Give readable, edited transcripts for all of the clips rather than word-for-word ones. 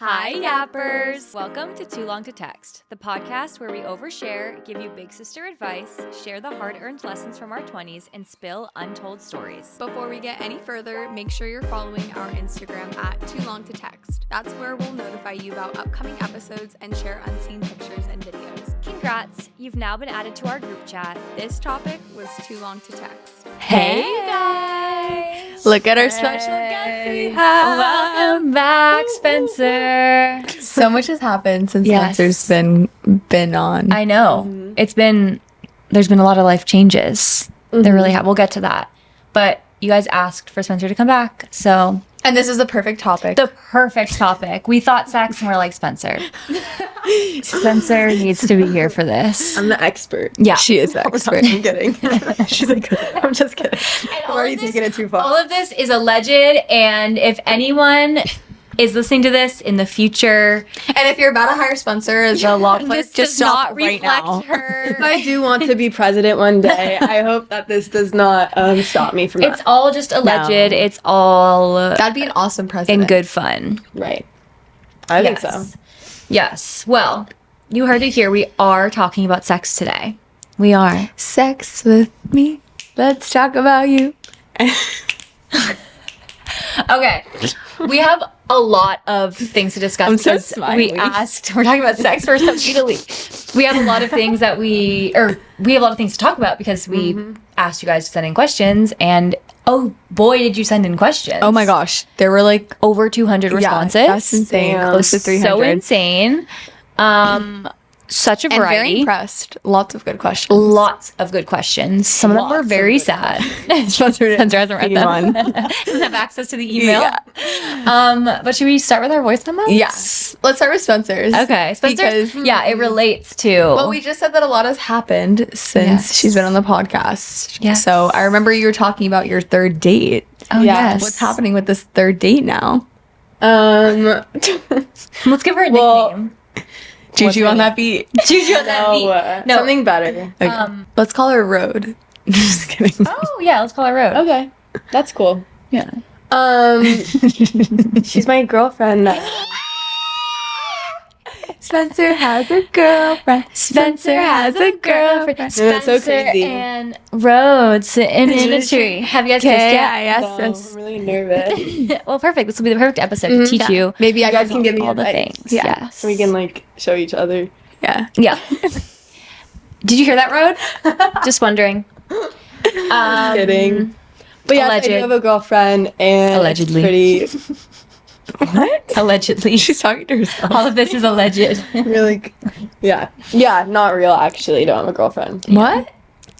Hi, yappers! Welcome to Too Long to Text, the podcast where we overshare, give you big sister advice, share the hard-earned lessons from our 20s, and spill untold stories. Before we get any further, make sure you're following our Instagram at Too Long to Text. That's where we'll notify you about upcoming episodes and share unseen pictures and videos. Congrats! You've now been added to our group chat. This topic was Too Long to Text. Hey guys! Look at our special guest we have. Welcome back, Spencer! So much has happened since Yes. Spencer's been on. I know. There's been a lot of life changes. There really have. We'll get to that. But you guys asked for Spencer to come back, so And this is the perfect topic. the perfect topic. We thought sex and we're like, Spencer needs to be here for this. I'm the expert. Yeah. She is the expert. I'm kidding. She's like, I'm just kidding. I'm already taking it too far. All of this is alleged, and if anyone is listening to this in the future, And if you're about to hire Spencer as a law clerk, this just does stop not right reflect now. her. If I do want to be president one day, I hope that this does not stop me from It's that. all just alleged. No. It's all That'd be an awesome president. in good fun. Right. I think so. Yes. Well, you heard it here. We are talking about sex today. We are. Sex with me. Let's talk about you. Okay. We have a lot of things to discuss I'm so because we smiley. asked, we're talking about sex first so speedily. We have a lot of things that we have a lot of things to talk about because we asked you guys to send in questions, and oh boy, did you send in questions. Oh my gosh. There were like, Over 200 responses. that's insane. Damn. Close to 300. So insane. Such a And very variety. impressed. Lots of good questions. Lots of good questions. Some of them were Lots of very good sad. Spencer Spencer hasn't read see them. one. Doesn't have access to the email. Yeah. But should we start with our voice memos? Yes. Let's start with Spencer's. Okay. Spencer's, Because- yeah, it relates to. Well, we just said that a lot has happened since Yes. she's been on the podcast. Yes. So I remember you were talking about your third date. oh, yeah, yes. What's happening with this third date now? Let's give her a Well, nickname. Juju on that beat. Juju on that beat. No. Something better. Okay. Let's call her Road. Just kidding. Oh, yeah, let's call her Road. Okay. That's cool. Yeah. She's my girlfriend now. Spencer has a girlfriend. Spencer has a girlfriend. That's so Spencer crazy. and Road sitting in a tree. Have you guys kissed yet? No, I'm really nervous. Well, perfect. This will be the perfect episode to teach you Maybe I You guys can can give me all the advice. things. Yeah. Yes. So we can like show each other. Yeah. Yeah. Did you hear that, Road? Just wondering. Just kidding. But yeah, alleged. I do have a girlfriend, and Allegedly. it's pretty. Allegedly. She's talking to herself. All of this is alleged. Really, yeah, not real. Actually, don't have a girlfriend. What?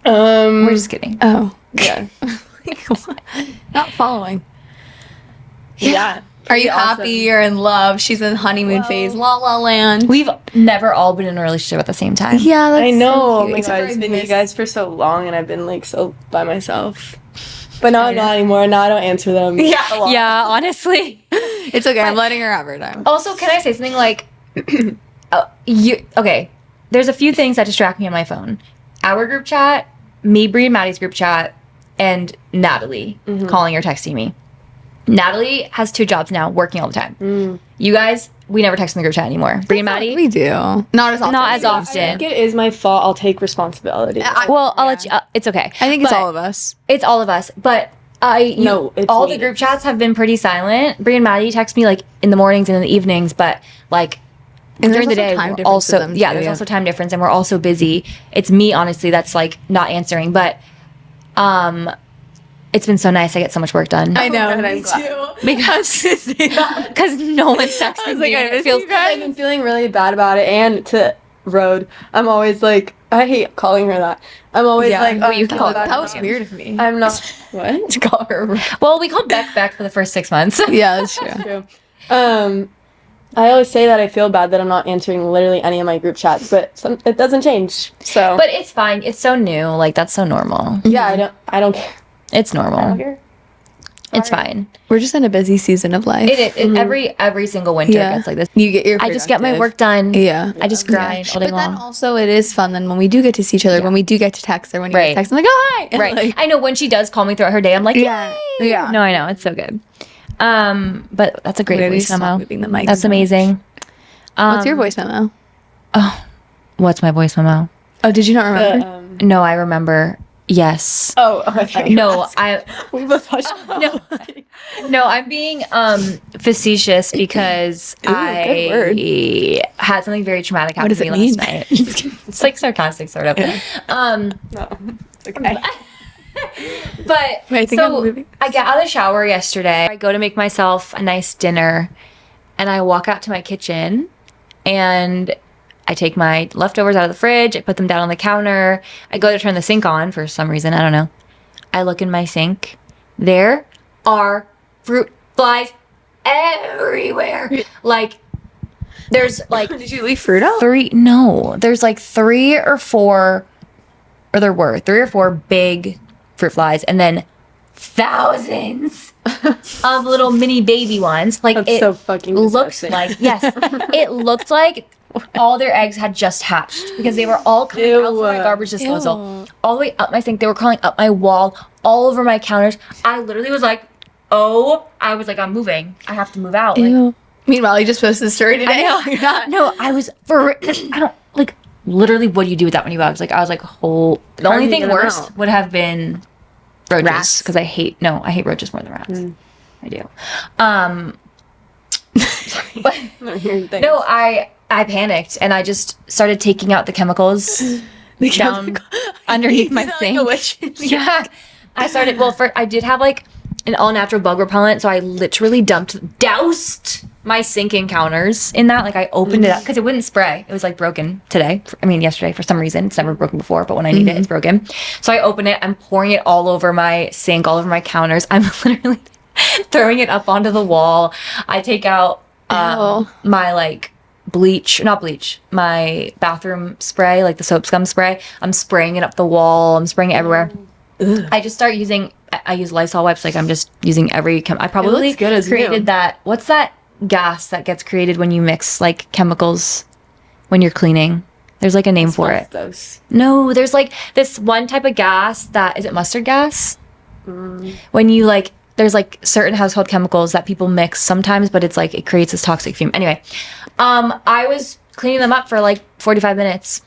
We're just kidding. Oh. Yeah, Not following. yeah. Are you Pretty awesome. happy? You're in love. She's in honeymoon phase. La La Land. We've never all been in a relationship at the same time. Yeah, that's I know. So Oh cute. my Except god, for it's been this- you guys for so long, and I've been like so by myself. But now I'm know. not anymore. Now I don't answer them. a lot. Yeah, honestly. It's okay. I'm letting her have her time. Also, can I say something like, okay, there's a few things that distract me on my phone. Our group chat, me, Brie, and Maddie's group chat, and Natalie calling or texting me. Natalie has 2 jobs now, working all the time. You guys, we never text in the group chat anymore. Brie and Maddie, We do. Not as often. not as I think often. it is my fault. I'll take responsibility. Well, I'll let you, it's okay. I think it's But all of us. It's all of us, but No, it's all me. the group chats have been pretty silent. Brie and Maddie text me like in the mornings and in the evenings, but like And during the there's day, also time we're difference also with them, yeah, too, there's yeah. also time difference, and we're also busy. It's me honestly that's like not answering, but it's been so nice. I get so much work done I know. and Me I'm glad. too. because no one's texting me. like, I and miss it feels you guys. I've been feeling really bad about it, and to Road, I'm always like, I hate calling her that. I'm always Yeah. like, Well, you I'm call so bad That was about it. weird of me. I'm not. What? to call her. well, we called Beck for the first 6 months. Yeah, that's true. True. I always say that I feel bad that I'm not answering literally any of my group chats, but it doesn't change. So, But it's fine. It's so new. Like that's so normal. yeah, I don't care. It's I don't normal. care. It's fine. We're just in a busy season of life. Every single winter Yeah. gets like this. You get your. I just get my productive. work done. Yeah. I just grind all day But then long. also it is fun then when we do get to see each other, when we do get to text or when you Right. get to text, I'm like, oh, hi. And Right. like, I know when she does call me throughout her day, I'm like, Yeah. yay! Yeah. No, I know. It's so good. But that's a great Maybe voice stop memo. moving the mic That's so much. amazing. What's your voice memo? What's my voice memo? Oh, did you not remember? No, I remember. Yes. I thought you were No, asking. We both thought no, no. I'm being facetious because Ooh, good word. I had something very traumatic happen does to it me mean? last night. It's like sarcastic, sort of. No, it's okay. But Wait, I think I'm so moving. I get out of the shower yesterday. I go to make myself a nice dinner, and I walk out to my kitchen, and I take my leftovers out of the fridge. I put them down on the counter. I go to turn the sink on for some reason. I don't know. I look in my sink. There are fruit flies everywhere. Like, there's like Did you leave fruit out? there's like three or four big fruit flies, and then thousands of little mini baby ones. Like, That's it so fucking looks disgusting. like, yes, it looked like all their eggs had just hatched because they were all coming out from my Ew. garbage disposal, all the way up my sink. They were crawling up my wall, all over my counters. I literally was like, I'm moving. I have to move out. Like, Ew. Meanwhile, you just posted a story today. I know. You're not. No, I was I don't like literally. What do you do with that when you go out? I was like, the How only do you thing get 'em worse out? would have been roaches Rats. because I hate roaches more than rats. I do. But No, hearing things. no, I panicked and I just started taking out the chemicals down underneath my sink. Yeah, I started. Well, I did have like an all natural bug repellent, so I literally doused my sink and counters in that. Like, I opened it up because it wouldn't spray. It was like broken yesterday for some reason. It's never broken before, but when I need it, it's broken. So I open it. I'm pouring it all over my sink, all over my counters. I'm literally throwing it up onto the wall. I take out my like my bathroom spray, like the soap scum spray. I'm spraying it up the wall. I'm spraying it everywhere. I just start using. I use Lysol wipes. Like, I'm just using every. I probably looks good as created new. that. What's that gas that gets created when you mix like chemicals when you're cleaning? There's like a name for it. Asbestos. No, there's like this one type of gas that is it mustard gas? When you like, there's like certain household chemicals that people mix sometimes, but it's like it creates this toxic fume. Anyway, I was cleaning them up for like 45 minutes.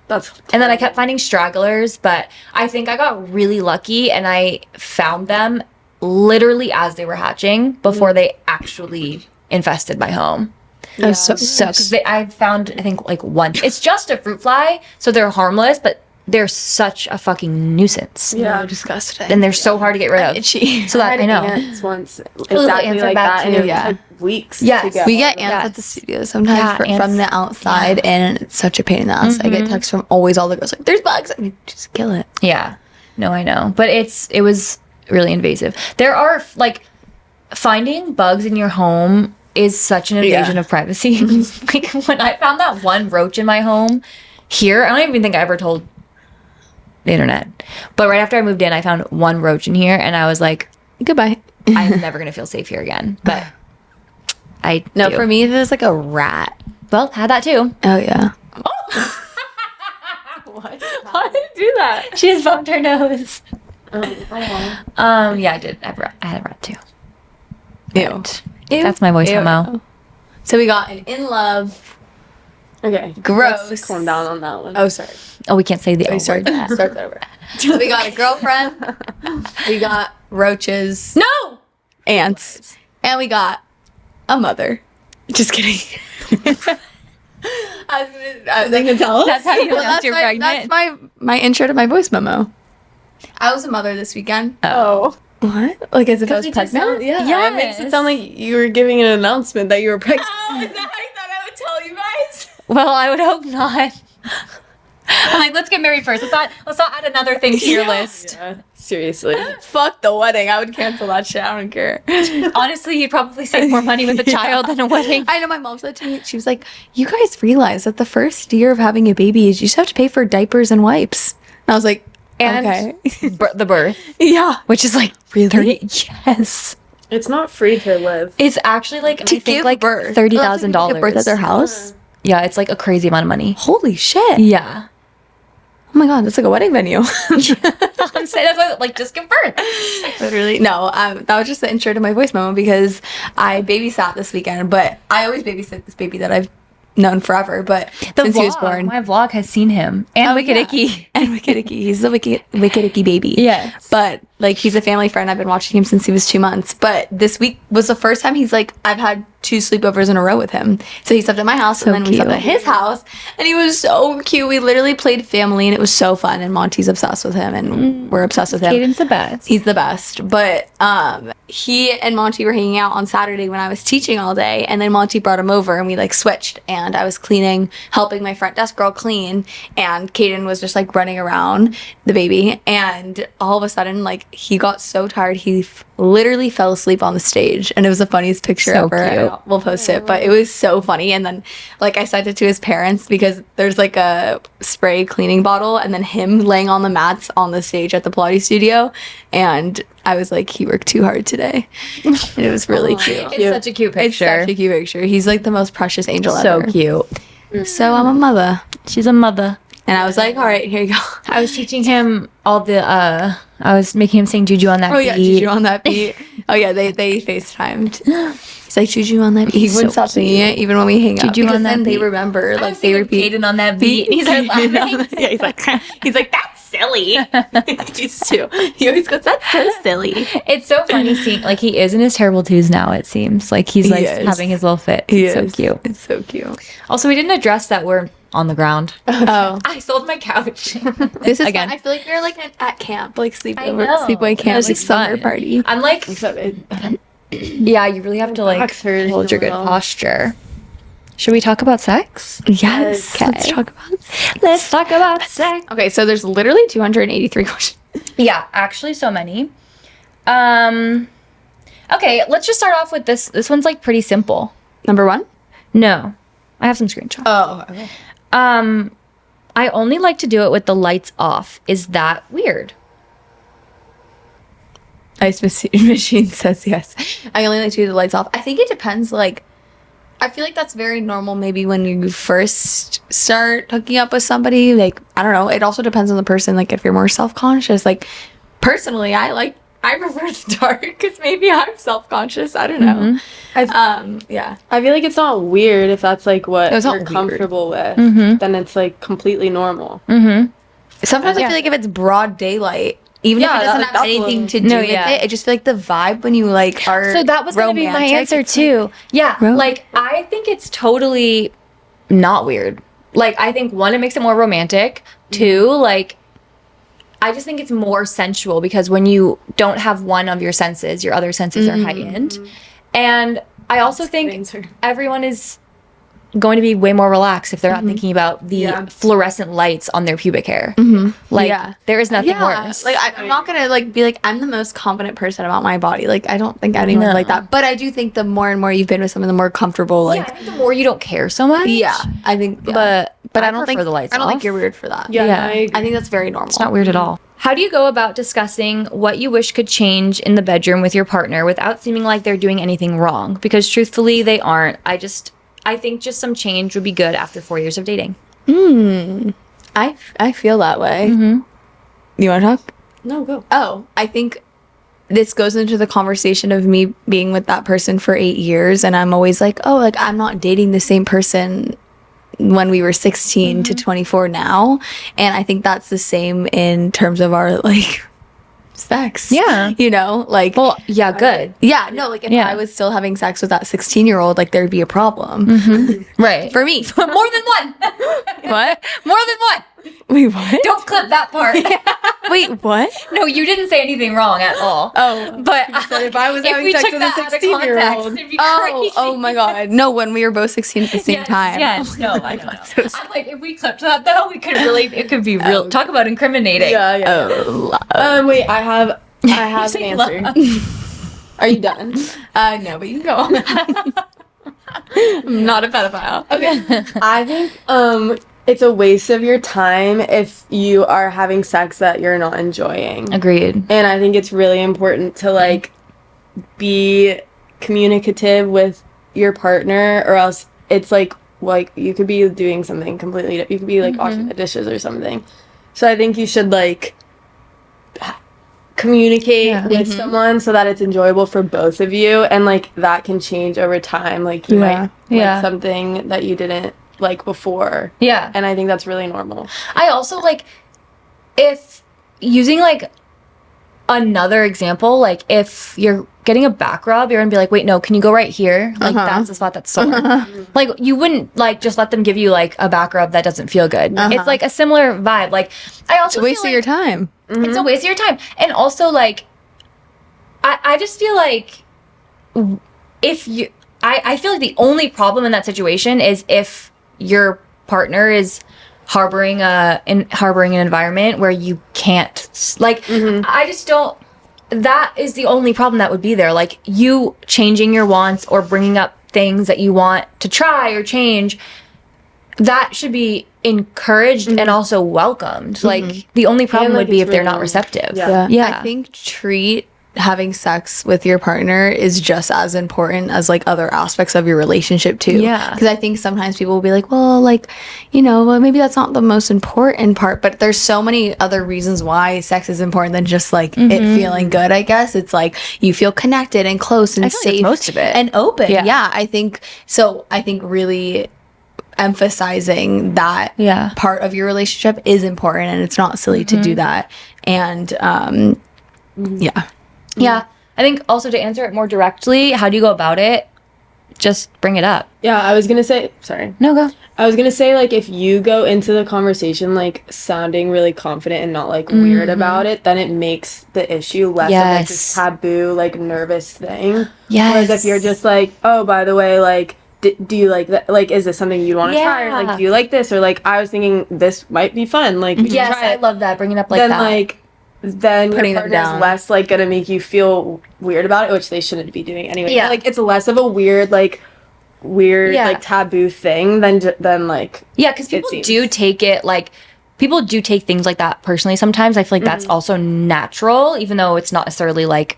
And then I kept finding stragglers, but I think I got really lucky and I found them literally as they were hatching before they actually infested my home. That's so So, because I found, I think, like one. It's just a fruit fly, so they're harmless, but they're such a fucking nuisance. Yeah, disgusting. And they're so hard to get rid of. Itchy. So that I know. Ants once exactly ants are like bad that, and too. it Yeah. took weeks. Yes. to get We get all ants Yes. at the studio sometimes Yeah, from ants. the outside, and it's such a pain in the ass. I get texts from always all the girls like, "There's bugs." I mean, just kill it. Yeah. No, I know. But it was really invasive. There are, like, finding bugs in your home is such an invasion of privacy. Like, when I found that one roach in my home here, I don't even think I ever told the internet. But right after I moved in, I found one roach in here, and I was like, Goodbye. I'm never going to feel safe here again. But I No, do. for me, there's like a rat. Well, had that too. Oh yeah. Why did you do that? She just bumped her nose. Yeah, I did. I had a rat too. Ew. That's my voice Ew. memo. So we got an in love. Okay. Gross. Let's calm down on that one. Oh, sorry. Oh, we can't say the O Start word. that. Start that over. So we got a girlfriend. We got roaches. No! Ants. And we got a mother. Just kidding. I was gonna tell us. That's how you Well, announced you're pregnant? That's my intro to my voice memo. I was a mother this weekend. Oh. What? Like as if I was It just pregnant? sound- yeah. Yes. It makes it sound like you were giving an announcement that you were pregnant. Oh, is that how I thought I would tell you guys? Well, I would hope not. I'm like, let's get married first. Let's not add another thing to your list. Yeah, seriously. Fuck the wedding. I would cancel that shit. I don't care. Honestly, you'd probably save more money with a child than a wedding. I know my mom said to me, she was like, you guys realize that the first year of having a baby is you just have to pay for diapers and wipes. And I was like, And okay. the birth, Yeah. which is like Really? 30. Yes. It's not free to live. It's actually like, I To think give like birth. $30,000. Give birth at their house? Yeah, it's like a crazy amount of money. Holy shit. Yeah. Oh my god, that's like a wedding venue. I'm saying that's what, like, just confirm. Literally. No, that was just the intro to my voice memo because I babysat this weekend, but I always babysit this baby that I've known forever, but since he was born. My vlog has seen him. And Wicked Icky. And Wicked Icky. He's the Wicked Icky baby. Yes. But, like, he's a family friend. I've been watching him since he was 2 months. But this week was the first time he's like, I've had 2 sleepovers in a row with him. So he slept at my house, and then we slept at his house. And he was so cute. We literally played family, and it was so fun. And Monty's obsessed with him, and we're obsessed with him. Caden's the best. He's the best. But he and Monty were hanging out on Saturday when I was teaching all day. And then Monty brought him over, and we, like, switched. And I was cleaning, helping my front desk girl clean. And Caden was just, like, running around the baby. And all of a sudden, like, he got so tired, he literally fell asleep on the stage. And it was the funniest picture So ever. cute. We'll post it, but it was so funny. And then, like, I sent it to his parents because there's, like, a spray cleaning bottle and then him laying on the mats on the stage at the Pilates studio. And I was like, he worked too hard today. And it was really cute. It's such a cute It's picture. such a cute picture. He's, like, the most precious angel So ever. cute. So I'm a mother. She's a mother. And I was like, all right, here you go. I was teaching him all the, I was making him sing Juju on that Oh, beat. yeah, Juju on that beat. Oh, yeah, they FaceTimed. He's like, Juju on that beat. He wouldn't stop singing it even when we hang out. Juju Because on that then they beat. remember, I like, was they singing repeat. Caden on that beat. And he started laughing. Yeah, he's like, that's silly. He used to. He always goes, that's so silly. It's so funny seeing, like, he is in his terrible twos now, it seems. Like, he's, like, is. having his little fit. It's so cute. It's so cute. Also, we didn't address that we're on the ground. Oh. I sold my couch. This is Again. fun. I feel like we're like at camp, like know. sleepaway camp, This like is summer fun. party. I'm like, yeah, you really have to, like, Back's hurting hold your a good little. posture. Should we talk about sex? Yes. Okay. Let's talk about Let's talk about sex. Okay, so there's literally 283 questions. Yeah, actually so many. Okay, let's just start off with this. This one's, like, pretty simple. Number 1? No. I have some screenshots. Oh, okay. I only like to do it with the lights off. Is that weird? Ice machine says yes. I only like to do the lights off. I think it depends, like, I feel like that's very normal maybe when you first start hooking up with somebody. Like, I don't know. It also depends on the person. Like, if you're more self-conscious. Like, personally, I prefer the dark because maybe I'm self-conscious. I don't know. Yeah. I feel like it's not weird if that's like what It's not you're weird. comfortable with. Mm-hmm. Then it's like completely normal. Sometimes I feel like if it's broad daylight, even if Yeah, it doesn't that- have that's anything what- to do No, with yeah. it, I just feel like the vibe when you, like, are So that was going to be my romantic, answer it's like- too. Yeah, Ro- like I think it's totally not weird. Like I think one, it makes it more romantic. Two, like I just think it's more sensual because when you don't have one of your senses, your other senses are heightened. And I also think answer. everyone is going to be way more relaxed if they're not thinking about the Yeah. fluorescent lights on their pubic hair. Like Yeah. there is nothing worse. Like I'm not gonna like be like I'm the most confident person about my body. Like I don't think anyone No. like that. But I do think the more and more you've been with someone, the more comfortable. Yeah, Like I think the more you don't care so much. I think. Yeah. But I don't prefer think the lights I don't off. think you're weird for that. Yeah, Yeah. I agree. I think that's very normal. It's not weird at all. How do you go about discussing what you wish could change in the bedroom with your partner without seeming like they're doing anything wrong? Because truthfully, they aren't. I think just some change would be good after 4 years of dating. I feel that way. You want to talk? No, go. Oh, I think this goes into the conversation of me being with that person for 8 years, and I'm always like, oh, like I'm not dating the same person when we were 16 to 24 now, and I think that's the same in terms of our like sex. Yeah. you know, like Well, yeah, good. yeah, no, like if Yeah. I was still having sex with that 16-year-old, like there'd be a problem Right. for me. More than one. What? More than one. Wait, what? Don't clip that part. Wait, what? No, you didn't say anything wrong at all. Oh. But if I was having we sex took with a that out of 16-year-old. context, it'd be Oh, crazy. oh my god. No, when we were both 16 at the same Yes, time. Yes, no, I know. so I'm like, if we clipped that though, we could really, it could be real. Talk about incriminating. Yeah, yeah. Oh, Wait, I have an say answer. Are you done? no, but you can go on. I'm not a pedophile. Okay. I think it's a waste of your time if you are having sex that you're not enjoying. Agreed. And I think it's really important to like be communicative with your partner, or else it's like you could be doing something completely. You could be like washing the dishes or something. So I think you should like communicate with someone so that it's enjoyable for both of you, and like that can change over time. Like you might like something that you didn't like before. Yeah. And I think that's really normal. I also like, if using like another example, like if you're getting a back rub, you're gonna be like, wait, no, can you go right here? Like that's the spot that's sore. Like you wouldn't like just let them give you like a back rub that doesn't feel good. It's like a similar vibe. Like I also It's a waste of your time. It's a waste of your time. And also like I just feel like if you I feel like the only problem in that situation is if your partner is harboring an environment where you can't like I just don't, that is the only problem that would be there. Like you changing your wants or bringing up things that you want to try or change, that should be encouraged and also welcomed. Like the only problem would be if they're not receptive. I think treat having sex with your partner is just as important as like other aspects of your relationship too. Because I think sometimes people will be like, well, like, you know, well, maybe that's not the most important part, but there's so many other reasons why sex is important than just like it feeling good. I guess it's like you feel connected and close and safe, most of it, and open. I think so. I think really emphasizing that part of your relationship is important, and it's not silly to do that. And I think also to answer it more directly, how do you go about it? Just bring it up. I was gonna say, sorry. No, go. I was gonna say, like, if you go into the conversation like sounding really confident and not like weird about it, then it makes the issue less of like this taboo, like nervous thing. Whereas if you're just like, oh, by the way, like, do you like that? Like, is this something you want to try? Or like, do you like this? Or like, I was thinking this might be fun. Like, we can try it. I love that. Bring it up like then, that. Then putting your them partner's down. less like gonna make you feel weird about it, which they shouldn't be doing anyway. Yeah. Like it's less of a weird like taboo thing than like because people do take it like, people do take things like that personally sometimes. I feel like that's also natural, even though it's not necessarily like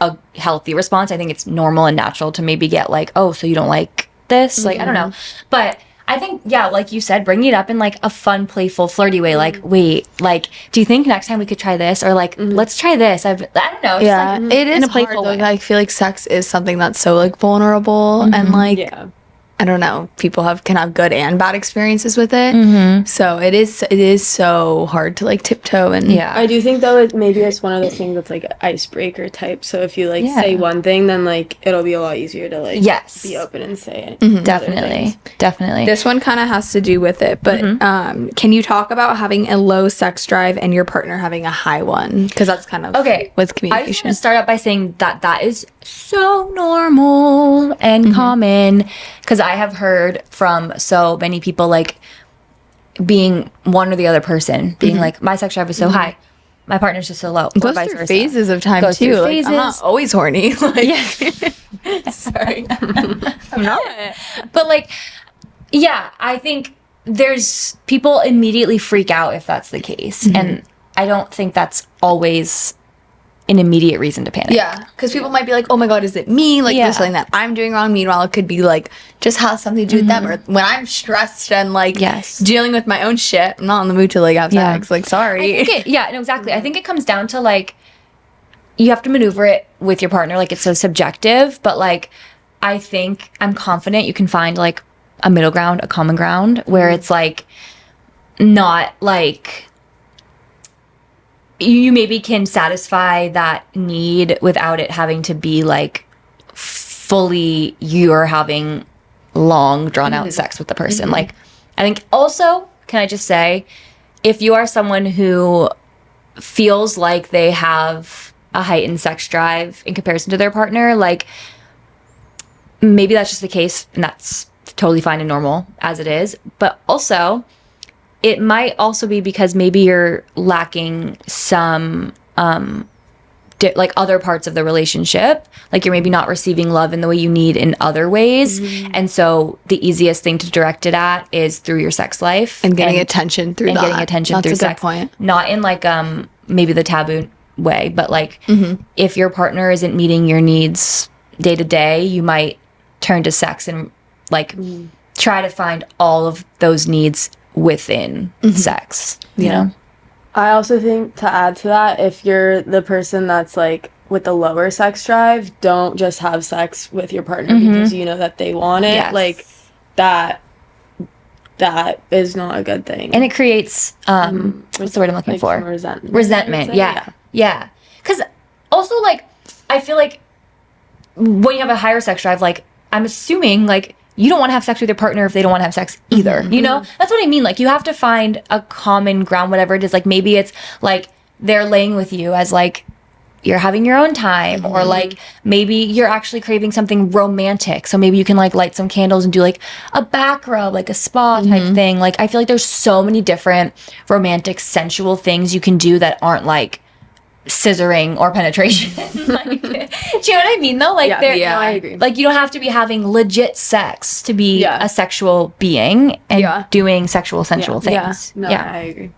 a healthy response. I think it's normal and natural to maybe get like, oh, so you don't like this? Like, I don't know. But I think, like you said, bringing it up in like a fun, playful, flirty way. Like, wait, like, do you think next time we could try this? Or like, let's try this. I don't know. Just like, it is in a playful hard, though. way. I feel like sex is something that's so like vulnerable and like I don't know, people can have good and bad experiences with it. So it is so hard to like tiptoe and I do think though maybe it's one of those things that's like an icebreaker type. So if you like say one thing, then like it'll be a lot easier to like be open and say it. Definitely. This one kind of has to do with it, but can you talk about having a low sex drive and your partner having a high one? Because that's kind of with communication. I just want to start out by saying that is so normal and common, because I have heard from so many people like being one or the other person being like, my sex drive is so high, my partner's just so low. Goes vice through versa. phases of time Goes too. through Like, phases. I'm not always horny. Like, Sorry. I'm not. But like, I think there's people immediately freak out if that's the case. And I don't think that's always an immediate reason to panic. because people might be like, oh my god, is it me? Like there's something that I'm doing wrong. Meanwhile, it could be like just has something to do with them. Or when I'm stressed and like dealing with my own shit, I'm not in the mood to like have sex. Like, sorry. I think exactly. I think it comes down to like, you have to maneuver it with your partner. Like, it's so subjective, but like, I think I'm confident you can find like a middle ground, a common ground where it's like not like, you maybe can satisfy that need without it having to be like fully you're having long drawn out sex with the person. Like, I think also, can I just say, if you are someone who feels like they have a heightened sex drive in comparison to their partner, like maybe that's just the case and that's totally fine and normal as it is. But also, it might also be because maybe you're lacking some like other parts of the relationship. Like you're maybe not receiving love in the way you need in other ways. And so the easiest thing to direct it at is through your sex life. And getting attention through that. Getting attention through That's a good sex. point. Not in like maybe the taboo way, but like if your partner isn't meeting your needs day to day, you might turn to sex and like try to find all of those needs within sex, you know? I also think, to add to that, if you're the person that's like with the lower sex drive, don't just have sex with your partner because you know that they want it. Yes. Like that is not a good thing. And it creates what's the word I'm looking like for? Resentment. Yeah. Because also, like, I feel like when you have a higher sex drive, like, I'm assuming, like, you don't want to have sex with your partner if they don't want to have sex either. You know? That's what I mean. Like, you have to find a common ground, whatever it is. Like, maybe it's, like, they're laying with you as, like, you're having your own time, or like maybe you're actually craving something romantic, so maybe you can like light some candles and do like a back rub, like a spa type thing. Like, I feel like there's so many different romantic sensual things you can do that aren't like scissoring or penetration. Like, do you know what I mean though? Like, no, I agree. Like, you don't have to be having legit sex to be a sexual being and doing sexual sensual things. I agree.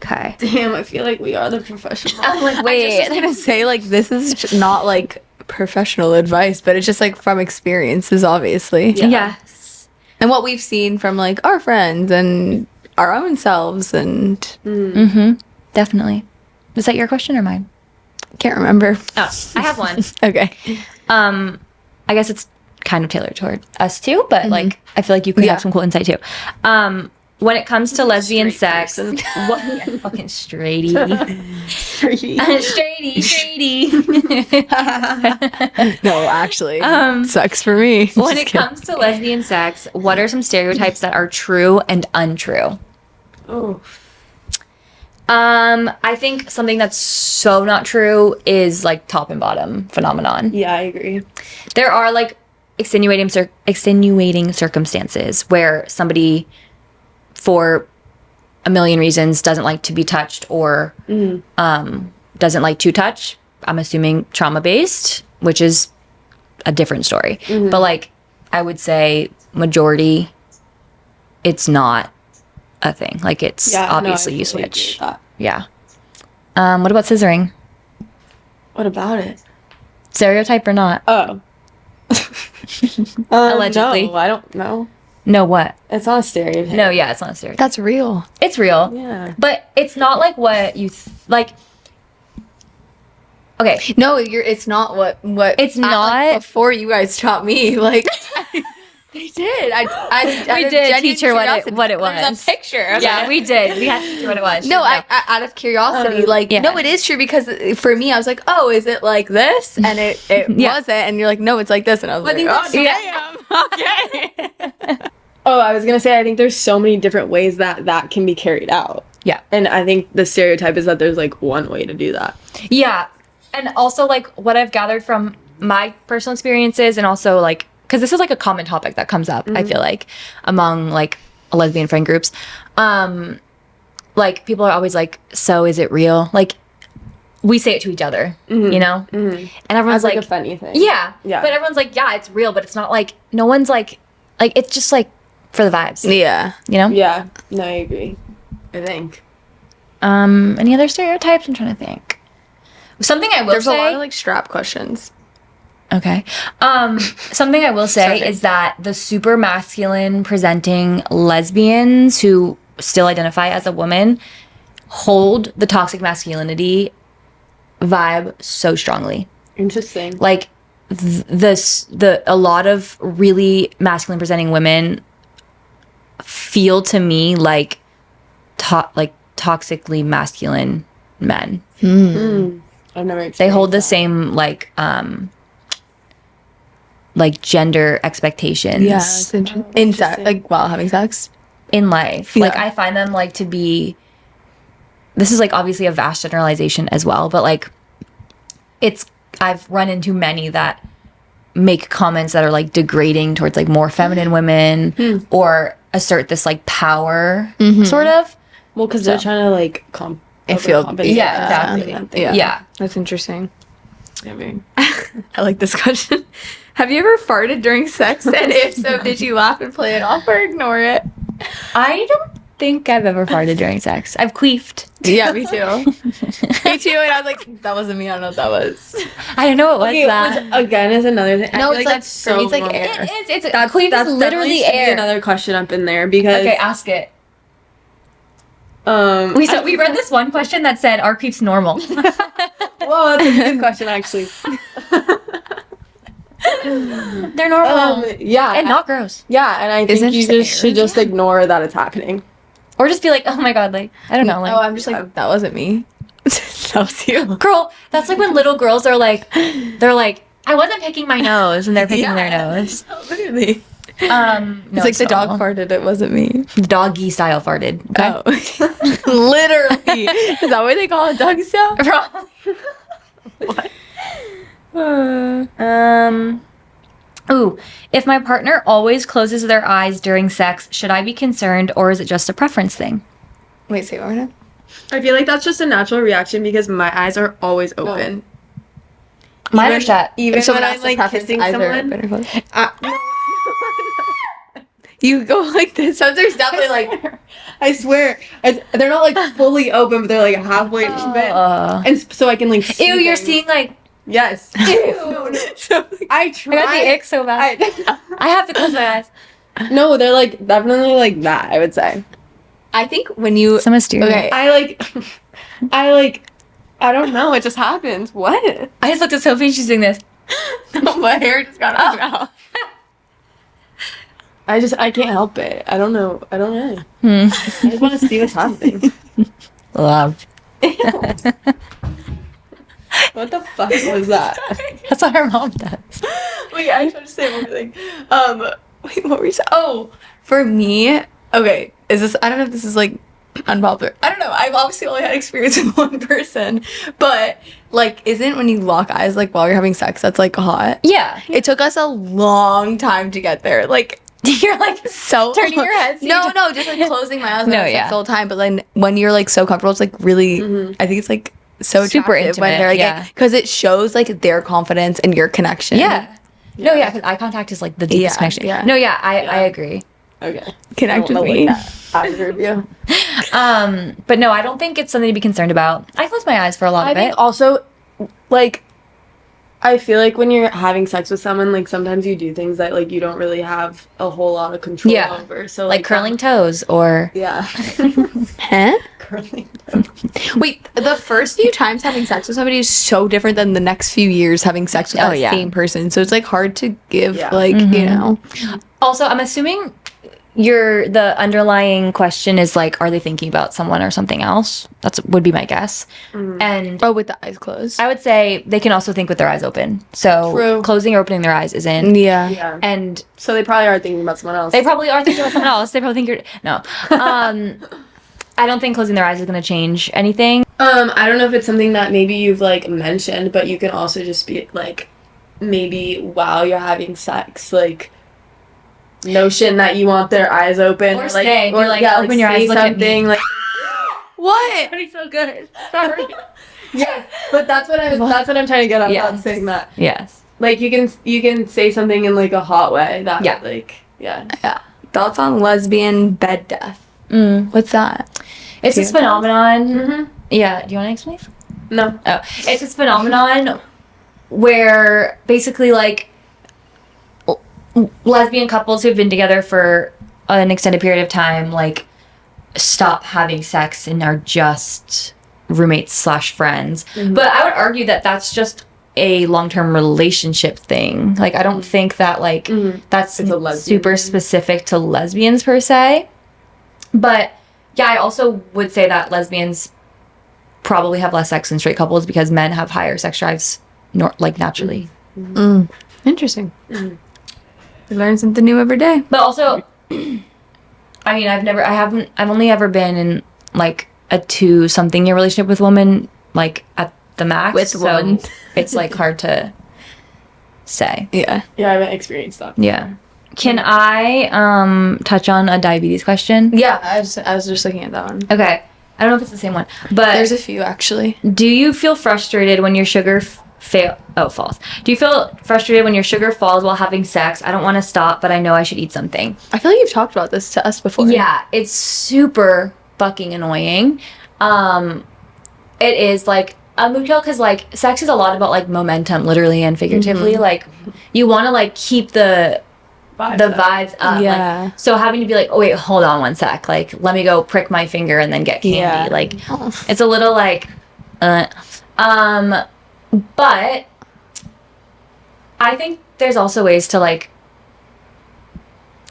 Okay. Damn, I feel like we are the professionals. I'm like, wait. I was gonna say, like, this is just not like professional advice, but it's just like from experiences, obviously. Yes. And what we've seen from like our friends and our own selves, and Definitely. Is that your question or mine? can't remember. Oh, I have one. Okay. I guess it's kind of tailored toward us too, but like, I feel like you could have some cool insight too. When it comes to lesbian sex, fucking straighty. straighty. No, actually, sucks for me. When it comes to lesbian sex, what are some stereotypes that are true and untrue? Oh. I think something that's so not true is like top and bottom phenomenon. Yeah, I agree. There are like extenuating circumstances where somebody, for a million reasons, doesn't like to be touched or doesn't like to touch. I'm assuming trauma-based, which is a different story. But like, I would say majority, it's not a thing. Like, it's obviously you switch. Yeah. What about scissoring? What about it? Stereotype or not? Oh. Allegedly. No, I don't know. No, what? It's not a stereotype. No, yeah, it's not a stereotype. That's real. It's real. Yeah. But it's not like what you like. Okay. No, it's not what It's like, not. before you guys taught me. Like, they did. We did teach her what it was. There's a picture. Okay. Yeah, we did. We had to see what it was. No, I out of curiosity, like, no, it is true, because for me, I was like, oh, is it like this? And it wasn't. And you're like, no, it's like this. And I was like, oh, damn. Okay. Oh, I was gonna say, I think there's so many different ways that can be carried out. Yeah. And I think the stereotype is that there's like one way to do that. Yeah. And also, like, what I've gathered from my personal experiences, and also, like, because this is, like, a common topic that comes up, I feel like, among, like, lesbian friend groups. Like, people are always like, so is it real? Like, we say it to each other, you know? And everyone's As like a funny thing. Yeah. Yeah. But everyone's like, yeah, it's real, but it's not like, no one's like, it's just, like, for the vibes. Yeah. You know? Yeah. No, I agree. I think. Any other stereotypes? I'm trying to think. Something I will There's say. a lot of like strap questions. Okay. Something I will say is that the super masculine presenting lesbians who still identify as a woman hold the toxic masculinity vibe so strongly. Interesting. Like, a lot of really masculine presenting women feel to me like toxically masculine men. I've never experienced They hold the that. same like gender expectations. Yeah, that's interesting. In sex, like while having sex. In life. Yeah. Like, I find them like to be, this is like obviously a vast generalization as well, but like I've run into many that make comments that are like degrading towards like more feminine women or assert this like power sort of. Well, because they're trying to like I feel overcompensate. Yeah, exactly. Yeah. That's interesting. I mean, I like this question. Have you ever farted during sex? And if so, did you laugh and play it off or ignore it? I don't think I've ever farted during sex. I've queefed. Yeah, me too. Me too. And I was like, that wasn't me. I don't know what that was. I don't know what was okay, that. which, again, is another thing. No, I feel it's like like, that's for me, so it's like normal. air. It is. It's That's queef is definitely literally should be air. another question up in there because Okay, ask it. We read this one question that said, "Are creeps normal?" Whoa, that's a good question, actually. They're normal. Yeah. And not gross. Yeah, and I think you just should just ignore that it's happening. Or just be like, "Oh my god," like, I don't know. Like, I'm just like, that wasn't me. That was you. Girl, that's like when little girls are like, they're like, "I wasn't picking my nose," and they're picking their nose. Literally. No, it's like the dog farted, it wasn't me. The doggy style farted. Okay? Oh. Literally. Is that what they call it, doggy style? What? Ooh, if my partner always closes their eyes during sex, should I be concerned, or is it just a preference thing? Wait, say what? I feel like that's just a natural reaction because my eyes are always open. Mine are shut. Even when I'm like kissing someone. No. You go like this. So there's definitely like, I swear, they're not like fully open, but they're like halfway open, and so I can like. See Ew, you're things. seeing like. Yes. Ew. So, I try. I got the ick so bad. I have to close my eyes. No, they're like definitely like that. I would say. I think when you. So mysterious. Okay. I don't know. It just happens. What? I just looked at Sophie and she's doing this. My hair just got out of my mouth. I can't help it. I don't know. I just want to see what's happening. Love. What the fuck was that? That's what her mom does. Wait, I tried to say one more thing. Wait, what were you saying? Oh, for me, okay, I don't know if this is like unpopular. I don't know. I've obviously only had experience with one person, but like, isn't when you lock eyes like while you're having sex, that's like hot? Yeah. It took us a long time to get there. Like, You're like so turning your head. So no, just like closing my eyes. No, No, yeah. the whole time. But then when you're like so comfortable, it's like really. I think it's like so Super attractive when intimate, they're like, yeah. because it shows like their confidence and your connection. Yeah. No, yeah, because eye contact is like the deepest Yeah, connection. yeah. No, yeah, I agree. Okay. Connect with me. After review. But no, I don't think it's something to be concerned about. I close my eyes for a lot I of think it. also, like, I feel like when you're having sex with someone, like sometimes you do things that like you don't really have a whole lot of control over. So like curling toes or Yeah. Huh? Curling toes. Wait, the first few times having sex with somebody is so different than the next few years having sex with that same person. So it's like hard to give like, you know. Also, I'm assuming the underlying question is like, are they thinking about someone or something else? Would be my guess. And With the eyes closed. I would say they can also think with their eyes open. So True. closing or opening their eyes isn't. Yeah. Yeah. And So they probably are thinking about someone else. they probably are thinking about someone else. They probably think you're no. I don't think closing their eyes is going to change anything. I don't know if it's something that maybe you've like mentioned, but you can also just be like, maybe while you're having sex, like notion that you want their eyes open, Or like, say, be like, yeah, open your say eyes, look at me. something like. What? Pretty so good. Sorry. Yes, but that's what I'm trying to get at. Yes. About saying that. Yes. Like you can say something in like a hot way that like yeah. Thoughts on lesbian bed death? What's that? It's this phenomenon. Mm-hmm. Yeah. Do you want to explain? No. Oh, it's this phenomenon where basically like lesbian couples who've been together for an extended period of time like stop having sex and are just roommates / friends. But I would argue that that's just a long-term relationship thing. Like I don't think that like that's It's a lesbian super thing. specific to lesbians per se. But yeah, I also would say that lesbians probably have less sex than straight couples because men have higher sex drives like naturally. Interesting. We learn something new every day. But also I mean, I've only ever been in like a 2-something year relationship with a woman like at the max. With so one. it's like hard to say. Yeah. Yeah, I haven't experienced that. Yeah. Can I touch on a diabetes question? Yeah, I was just looking at that one. Okay. I don't know if it's the same one, but There's a few actually. do you feel frustrated when your sugar falls? Do you feel frustrated when your sugar falls while having sex? I don't want to stop, but I know I should eat something. I feel like you've talked about this to us before. Yeah, it's super fucking annoying. It is like a mood kill because like sex is a lot about like momentum, literally and figuratively. Like you want to like keep the vibes up. Yeah. Like, so having to be like, oh wait, hold on one sec. Like, let me go prick my finger and then get candy. Yeah. Like, it's a little like, but I think there's also ways to like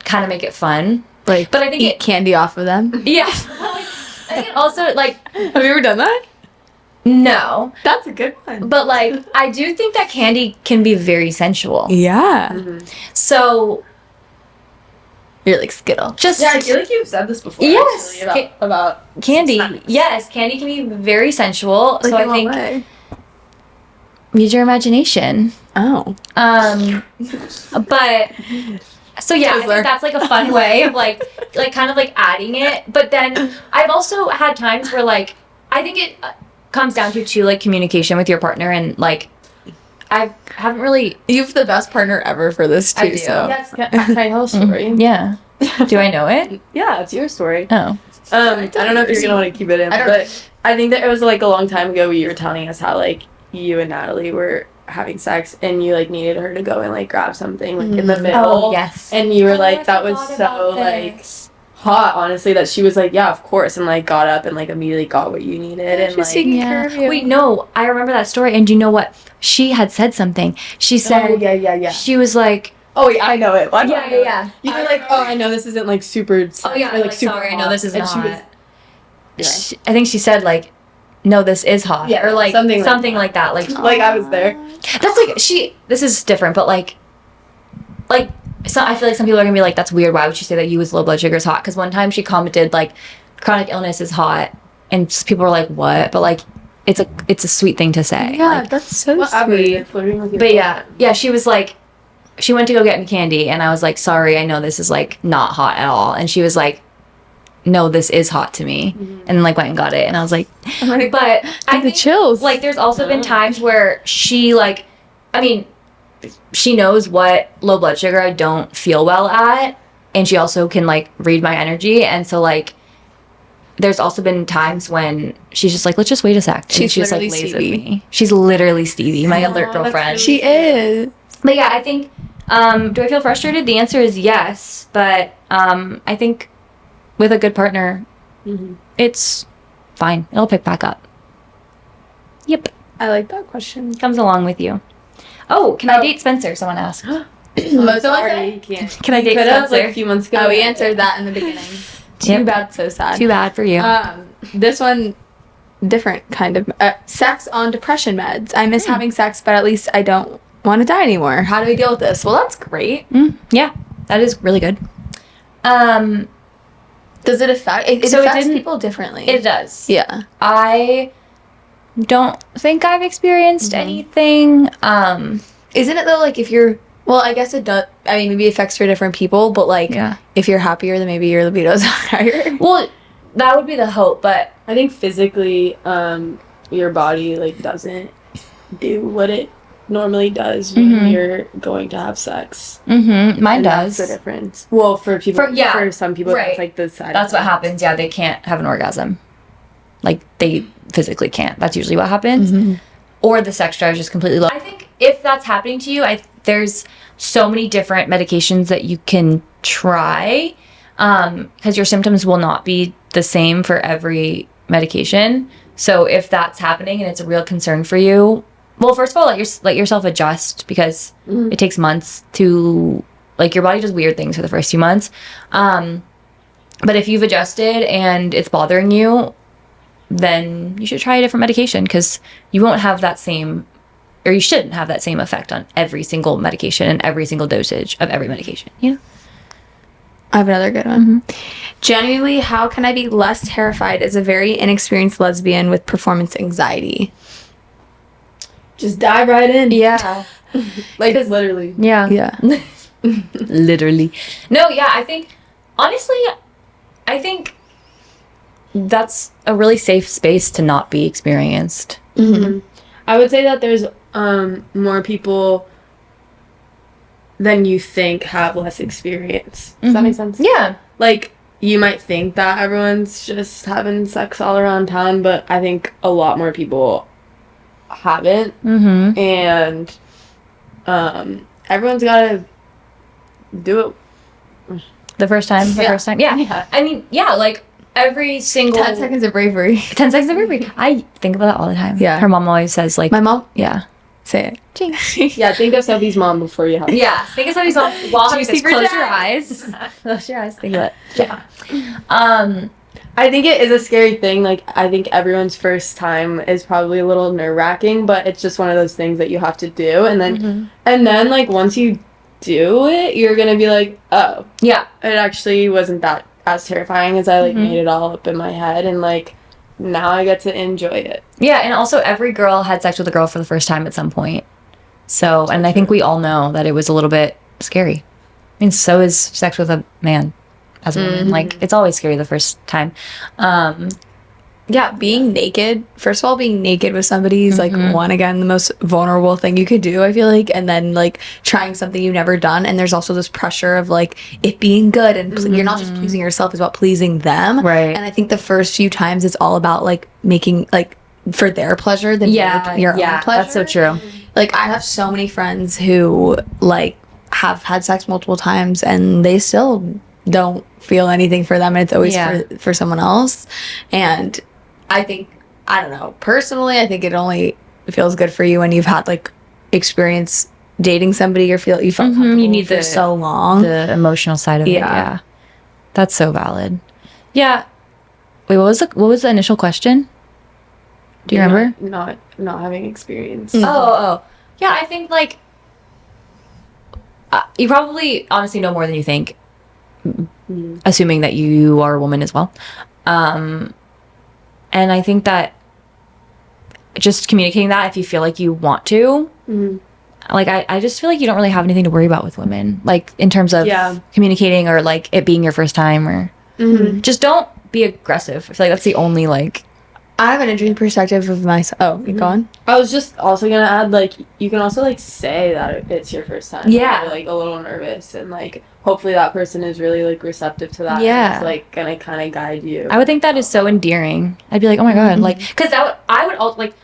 kind of make it fun. Like, but I think eat candy off of them. Yeah. I think it also like. Have you ever done that? No. That's a good one. But like, I do think that candy can be very sensual. Yeah. Mm-hmm. So. You're like Skittle. Just I feel like you've said this before. Yes. Actually, about candy. snacks. Yes, candy can be very sensual. Like, so I in what think way? use your imagination. Oh. But so yeah, I think that's like a fun way of like kind of like adding it. But then I've also had times where like I think it comes down to like communication with your partner and like I haven't really. You have the best partner ever for this too. I do. So. Yes. Can I tell a story? Yeah. Do I know it? Yeah, it's your story. Oh. I don't know if you're gonna want to keep it in, but I think that it was like a long time ago you were telling us how like you and Natalie were having sex and you like needed her to go and like grab something like in the middle. Oh yes. And you were like, I that was forgot so about like this. hot, honestly, that she was like, yeah, of course, and like got up and like immediately got what you needed and like taking care of you. Wait, no, I remember that story, and you know what? She had said something. She said, oh, yeah. She was like, Oh wait, I know it. Why do I know it? yeah. You were like, oh, I know this isn't like super. Oh yeah, or, like super sorry, I know hot. this isn't And she hot. was- I think she said like, no, this is hot, Yeah, or like something like that. Like like I was there. that's like This is different, but like, so I feel like some people are gonna be like, that's weird. Why would she say that you was low blood sugar is hot? Because one time she commented like, chronic illness is hot, and people were like, what? But like, it's a sweet thing to say. Yeah, Like, that's so Whatever, sweet. you're flirting with your but yeah, she was like, she went to go get me candy, and I was like, sorry, I know this is like not hot at all, and she was like, no, this is hot to me, and then like went and got it, and I was like, but I the think, chills. like there's also been times where she like, I mean, she knows what low blood sugar I don't feel well at, and she also can like read my energy, and so like there's also been times when she's just like, let's just wait a sec. And She's she just like literally lays with Stevie. me. She's literally Stevie, my alert that's girlfriend. really She is. But yeah, I think, do I feel frustrated? The answer is yes. But I think with a good partner, it's fine. It'll pick back up. Yep. I like that question. Comes along with you. Oh, can I date Spencer? Someone asked. Most of us Sorry, you can't. Can I date Could have Spencer? like a few months ago. Oh, we answered that in the beginning. Too Yep. bad, so sad. Too bad for you. This one, different kind of sex on depression meds. I miss having sex, but at least I don't want to die anymore. How do we deal with this? Well, that's great. Yeah, that is really good. Does it affect? It So it affects didn't- people differently. It does. Yeah. I don't think I've experienced anything. Isn't it though? Like if you're, well, I guess it does. I mean, maybe it affects for different people, but like, Yeah. if you're happier, then maybe your libido's higher. Well, that would be the hope, but I think physically, your body like doesn't do what it normally does when you're going to have sex. mine And does. That's the difference. Well, for people, For- for some people, right. that's like the side. That's what effect. happens. Yeah, they can't have an orgasm. Like they physically can't. That's usually what happens. Or the sex drive is just completely low. I think if that's happening to you, there's so many different medications that you can try because your symptoms will not be the same for every medication. So if that's happening and it's a real concern for you, well, first of all, let yourself adjust because it takes months to, like, your body does weird things for the first few months. But if you've adjusted and it's bothering you, then you should try a different medication because you won't have that same, or you shouldn't have that same effect on every single medication and every single dosage of every medication, you know? I have another good one. Genuinely, how can I be less terrified as a very inexperienced lesbian with performance anxiety? Just dive right in. Yeah. Like literally. Yeah. Yeah. Literally. No, yeah, I think, honestly, that's a really safe space to not be experienced. I would say that there's more people than you think have less experience. Does that make sense? Yeah. Like, you might think that everyone's just having sex all around town, but I think a lot more people haven't. And everyone's got to do it the first time. Yeah. I mean, yeah, like every single 10 seconds of bravery. 10 seconds of bravery. I think about that all the time. Yeah. Her mom always says, like, My mom? Yeah. Say it. Yeah, think of Sophie's mom before you have it. Yeah. Think of Sophie's mom while having this. Close your eyes. Close your eyes. Think of it. Yeah. I think it is a scary thing. Like, I think everyone's first time is probably a little nerve-wracking, but it's just one of those things that you have to do. And then like, once you do it, you're gonna be like, oh. Yeah. It actually wasn't that as terrifying as I, like, made it all up in my head. And, like, now I get to enjoy it. Yeah, and also every girl had sex with a girl for the first time at some point. So, and I think we all know that it was a little bit scary. I mean, so is sex with a man as a woman. Like, it's always scary the first time. Yeah, being naked. First of all, being naked with somebody is, like, again, the most vulnerable thing you could do, I feel like. And then, like, trying something you've never done. And there's also this pressure of, like, it being good. And you're not just pleasing yourself, it's about pleasing them. Right. And I think the first few times it's all about, like, making, like, for their pleasure than your own pleasure. That's so true. Like, I have so many friends who, like, have had sex multiple times and they still don't feel anything for them. And it's always for someone else. And I think, I don't know, personally, I think it only feels good for you when you've had, like, experience dating somebody or you felt comfortable you need for so long. The emotional side of it. Yeah. That's so valid. Yeah. Wait, what was the initial question? Do you remember? Not having experience. Oh. Yeah, I think, like, you probably honestly know more than you think, assuming that you are a woman as well. And I think that just communicating that if you feel like you want to, like, I just feel like you don't really have anything to worry about with women, like, in terms of communicating or, like, it being your first time or just don't be aggressive. I feel like that's the only, like... I have an interesting perspective of myself. Oh, you go on? I was just also gonna add, like, you can also, like, say that it's your first time. Yeah. You're, like, a little nervous, and, like, hopefully that person is really, like, receptive to that. Yeah. And is, like, gonna kind of guide you. I would think that is so endearing. I'd be like, oh my God. Like, because I would also, like,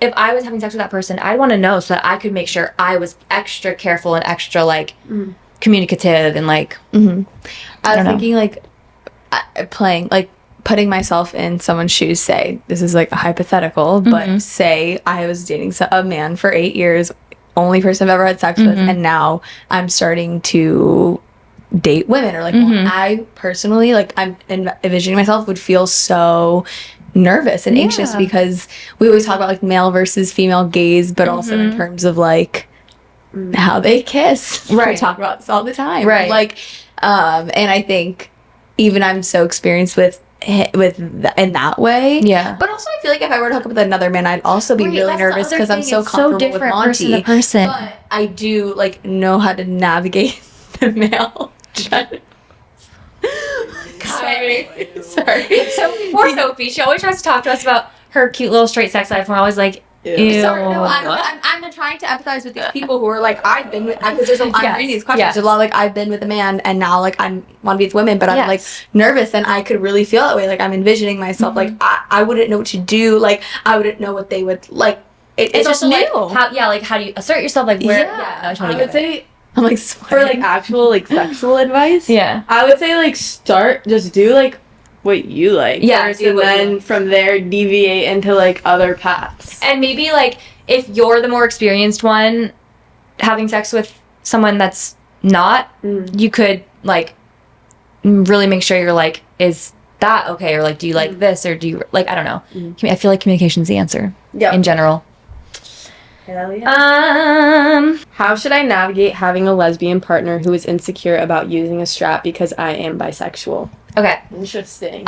if I was having sex with that person, I'd want to know so that I could make sure I was extra careful and extra, like, communicative and, like... I was thinking, like, playing, like, putting myself in someone's shoes, say, this is, like, a hypothetical, but say I was dating a man for 8 years, only person I've ever had sex with, and now I'm starting to date women, or, like, I personally, like, I'm envisioning myself would feel so nervous and anxious because we always talk about, like, male versus female gaze, but also in terms of, like, how they kiss. Right. We talk about this all the time. Right. Like, and I think even I'm so experienced in that way. Yeah. But also I feel like if I were to hook up with another man, I'd also be really nervous because I'm so comfortable with Monty. Person to person. But I do, like, know how to navigate the male genitals. Sorry. So poor Sophie. She always tries to talk to us about her cute little straight sex life. And we're always like, ew. Sorry, no, I'm trying to empathize with these people who are like, I've been with, because I'm reading these questions. There's a lot like, I've been with a man and now, like, I want to be with women, but I'm like nervous, and I could really feel that way. Like, I'm envisioning myself, like, I wouldn't know what to do. Like, I wouldn't know what they would like. It's just also new. Like, how do you assert yourself? Like, where? I would say, I'm like, for, like, actual, like, sexual advice. Yeah. I would say, like, just do, like, what you like. First, and then from there deviate into, like, other paths. And maybe, like, if you're the more experienced one having sex with someone that's not, you could, like, really make sure you're like, is that okay? Or, like, do you like this? Or do you, like, I don't know. I feel like communication's the answer in general. Hell yeah. How should I navigate having a lesbian partner who is insecure about using a strap because I am bisexual? Okay. Interesting.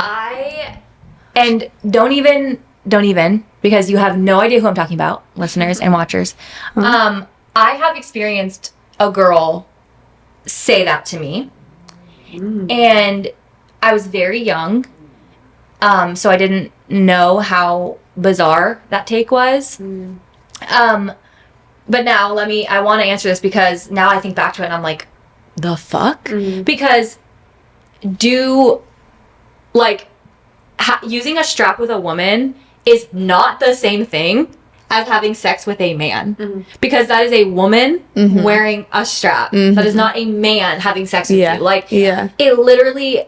And don't even, because you have no idea who I'm talking about, listeners and watchers. I have experienced a girl say that to me. And I was very young. So I didn't know how bizarre that take was. But now I want to answer this because now I think back to it and I'm like, the fuck? Because using a strap with a woman is not the same thing as having sex with a man. Because that is a woman wearing a strap. That is not a man having sex with you. Like, it literally,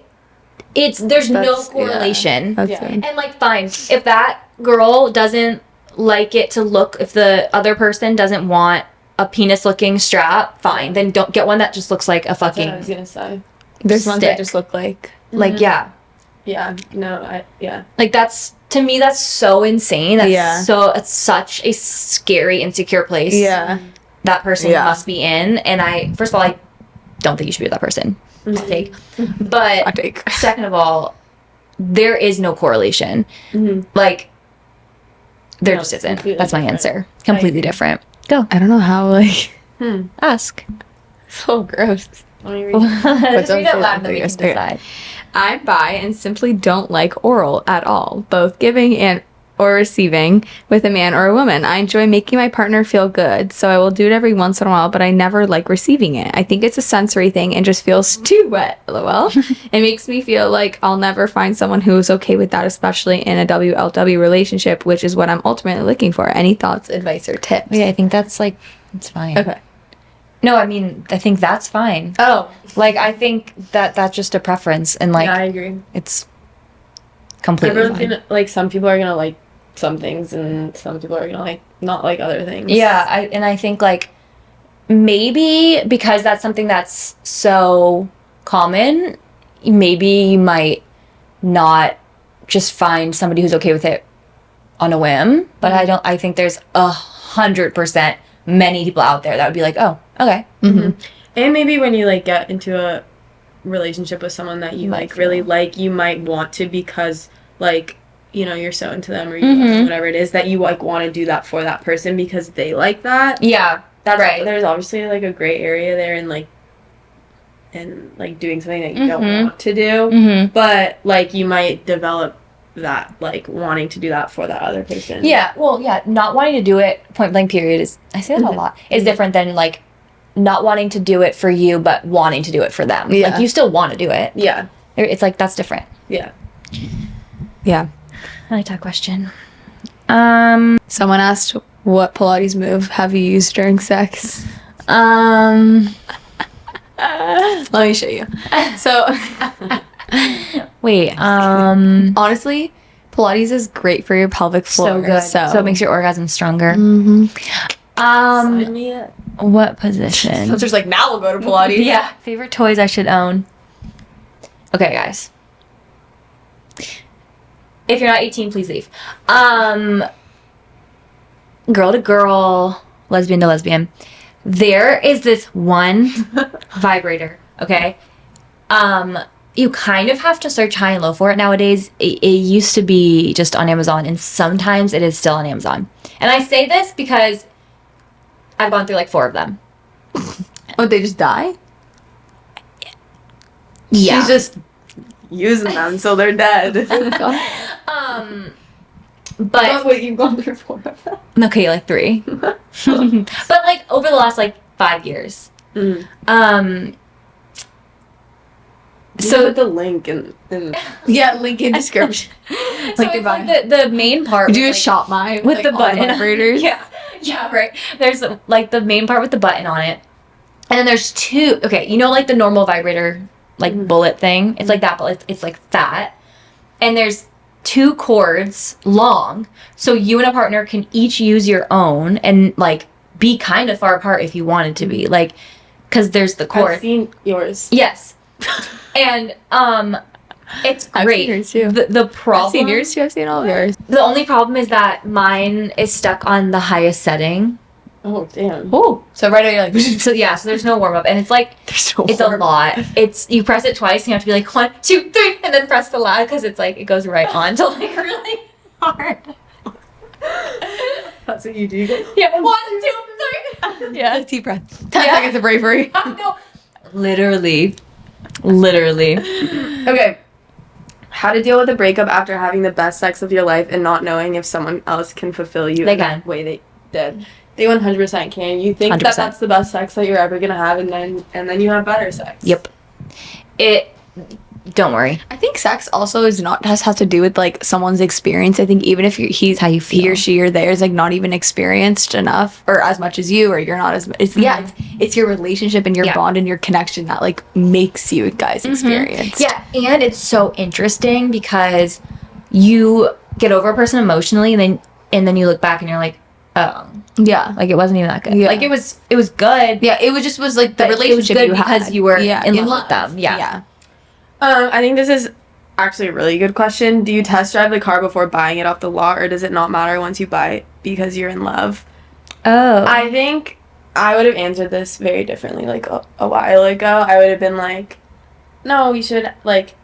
there's no correlation. And like, fine, if that girl doesn't like it to look, if the other person doesn't want a penis looking strap, fine, then don't get one that just looks like a fucking, I was gonna say. There's ones that just look like like, that's, to me, that's so insane. That's it's such a scary, insecure place that person must be in. And first of all, I don't think you should be with that person. Hot take. But second of all, there is no correlation. Like, there just isn't. That's my answer. Completely different. Go. I don't know how, like, ask. So gross. Let me read. Just read it loud and then we can decide. I'm bi and simply don't like oral at all, both giving and or receiving with a man or a woman. I enjoy making my partner feel good, so I will do it every once in a while, but I never like receiving it. I think it's a sensory thing and just feels too wet, lol. It makes me feel like I'll never find someone who is okay with that, especially in a WLW relationship, which is what I'm ultimately looking for. Any thoughts, advice, or tips? Yeah, I think that's like, it's fine. Okay. No, I mean, I think that's fine. Oh. Like, I think that's just a preference, and like, I agree. It's completely Everyone's fine. gonna, like, some people are gonna like some things and some people are gonna like not like other things. Yeah, I think like, maybe because that's something that's so common, maybe you might not just find somebody who's okay with it on a whim, but I think there's 100% many people out there that would be like, oh, okay. And maybe when you like get into a relationship with someone that you like really like, you might want to, because like, you know, you're so into them or you love them, whatever it is, that you like want to do that for that person because they like that. Yeah, that's right. There's obviously like a gray area there in like doing something that you don't want to do, but like you might develop that like wanting to do that for that other person. Yeah, well, yeah, not wanting to do it point blank period is, I say that a lot, is different than like not wanting to do it for you but wanting to do it for them. Like, you still want to do it. Yeah. It's like, that's different. Yeah. I like that question. Someone asked, what Pilates move have you used during sex? Let me show you. So wait, honestly, Pilates is great for your pelvic floor. so good. So it makes your orgasm stronger. Sign me up. What position? So there's like, now we'll go to Pilates. Yeah. Favorite toys I should own. Okay, guys. If you're not 18, please leave. Girl to girl, lesbian to lesbian. There is this one vibrator, okay? You kind of have to search high and low for it nowadays. It used to be just on Amazon, and sometimes it is still on Amazon. And I say this because I've gone through like 4 of them. Oh, they just die? Yeah. She's just using them so they're dead. But wait, you've gone through 4 of them? okay, like 3. But like over the last like 5 years. So put the link in Yeah, link in description. So it's like the main part. Do you like, shop my with like, the button vibrators? Yeah, right. There's like the main part with the button on it, and then there's 2. Okay, you know, like the normal vibrator, like bullet thing. It's like that, but it's like fat, and there's 2 cords long, so you and a partner can each use your own and like be kind of far apart if you wanted to be, like, because there's the cord. I've seen yours. Yes. And it's great. I've seen yours too. The problem. I've seen yours too. I've seen all of yours. The only problem is that mine is stuck on the highest setting. Oh damn. Oh, so right away you're like, So yeah, so there's no warm up, and it's like it's a lot. It's you press it twice, and you have to be like 1, 2, 3, and then press the loud because it's like it goes right on to like really hard. That's what you do. Yeah, 1, 2, 3. yeah, deep breath. 10 seconds of bravery. No, literally. Okay. How to deal with a breakup after having the best sex of your life and not knowing if someone else can fulfill you They in can. the way they did. They 100% can. You think 100%. that's the best sex that you're ever gonna have, and then you have better sex. Yep. don't worry. I think sex also is not has to do with like someone's experience. I think even if he's how you feel. He or she or theirs like not even experienced enough or as much as you, or you're not as it's your relationship and your bond and your connection that like makes you guys experience. Yeah, and it's so interesting because you get over a person emotionally and then you look back and you're like, oh yeah, like it wasn't even that good. Yeah. Like it was good. Yeah, it was like the relationship it was good you had because you were in love with them. Yeah. I think this is actually a really good question. Do you test drive the car before buying it off the lot, or does it not matter once you buy it because you're in love? Oh. I think I would have answered this very differently like a while ago. I would have been like, no, you should like